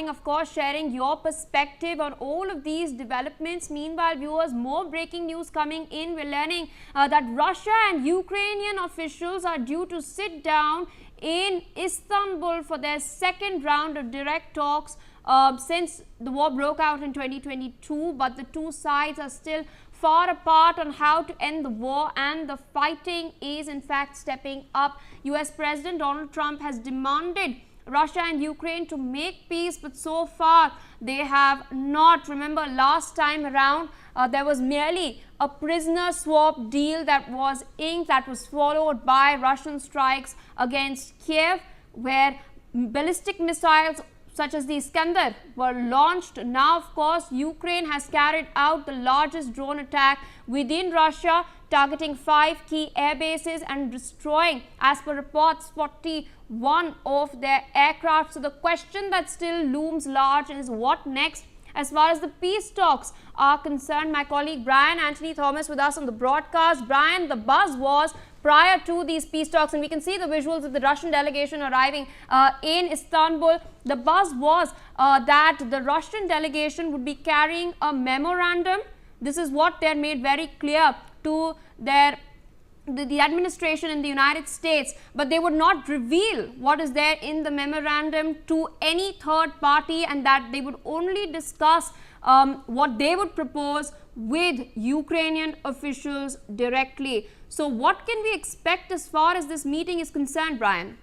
morning, of course, sharing your perspective on all of these developments. Meanwhile, viewers, more breaking news coming in. We're learning that Russia and Ukrainian officials are due to sit down in Istanbul for their second round of direct talks since the war broke out in 2022, but the two sides are still far apart on how to end the war, and the fighting is in fact stepping up. US President Donald Trump has demanded Russia and Ukraine to make peace, but so far they have not. Remember, last time around there was merely a prisoner swap deal that was inked, that was followed by Russian strikes against Kiev, where ballistic missiles such as the Iskander were launched. Now, of course, Ukraine has carried out the largest drone attack within Russia, targeting 5 key air bases and destroying, as per reports, 41 of their aircraft. So the question that still looms large is what next? As far as the peace talks are concerned, my colleague Brian Anthony Thomas with us on the broadcast. Brian, the buzz was prior to these peace talks, and we can see the visuals of the Russian delegation arriving in Istanbul. The buzz was that the Russian delegation would be carrying a memorandum. This is what they had made very clear to the administration in the United States, but they would not reveal what is there in the memorandum to any third party, and that they would only discuss what they would propose with Ukrainian officials directly. So what can we expect as far as this meeting is concerned, Brian?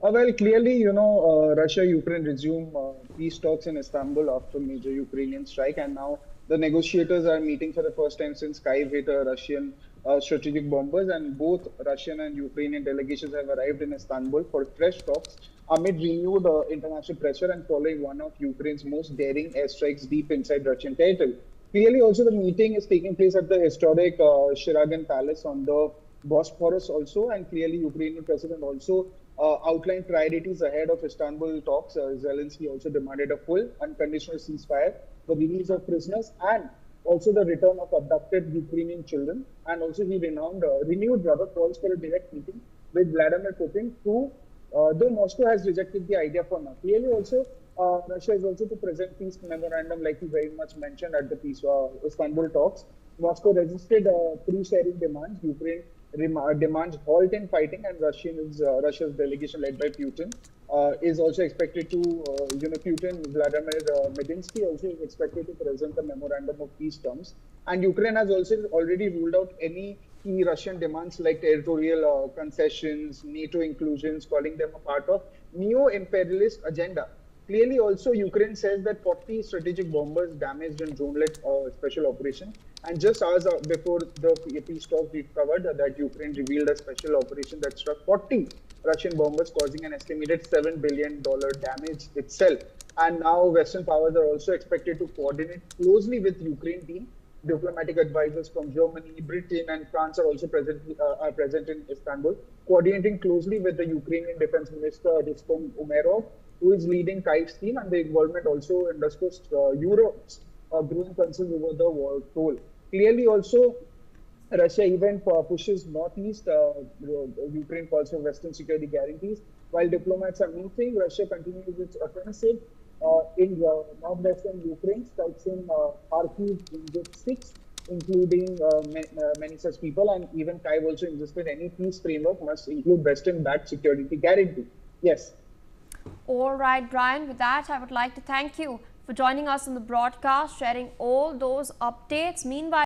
Well, clearly, Russia-Ukraine resume peace talks in Istanbul after major Ukrainian strike, and now the negotiators are meeting for the first time since Kyiv hit Russian strategic bombers, and both Russian and Ukrainian delegations have arrived in Istanbul for fresh talks amid renewed international pressure and following one of Ukraine's most daring airstrikes deep inside Russian territory. Clearly, also the meeting is taking place at the historic Shiragan Palace on the Bosphorus also, and clearly Ukrainian president also outlined priorities ahead of Istanbul talks. Zelensky also demanded a full unconditional ceasefire, the release of prisoners, and also the return of abducted Ukrainian children. And also he renewed calls for a direct meeting with Vladimir Putin, who, though Moscow has rejected the idea for now. Clearly also, Russia is also to present peace memorandum, like you very much mentioned at the peace Istanbul talks. Moscow resisted pre-sharing demands. Ukraine demands halt in fighting, and Russia's delegation led by Putin is also expected to, Putin, Vladimir Medinsky also is expected to present a memorandum of peace terms. And Ukraine has also already ruled out any key Russian demands like territorial concessions, NATO inclusions, calling them a part of neo-imperialist agenda. Clearly, also, Ukraine says that 40 strategic bombers damaged in drone-led special operation. And just hours before the peace talks, we covered that Ukraine revealed a special operation that struck 40 Russian bombers, causing an estimated $7 billion damage itself. And now Western powers are also expected to coordinate closely with Ukraine team. Diplomatic advisors from Germany, Britain, and France are also present in Istanbul, coordinating closely with the Ukrainian Defense Minister Rustem Umerov, who is leading Kyiv's team, and the involvement also underscores Europe's growing concerns over the war toll. Clearly, also, Russia even pushes northeast. Ukraine calls for Western security guarantees. While diplomats are moving, Russia continues its offensive in northwestern Ukraine, strikes in Kharkiv in 6, including many such people. And even Kyiv also insisted any peace framework must include Western-backed security guarantee. Yes. All right, Brian, with that, I would like to thank you for joining us on the broadcast, sharing all those updates. Meanwhile,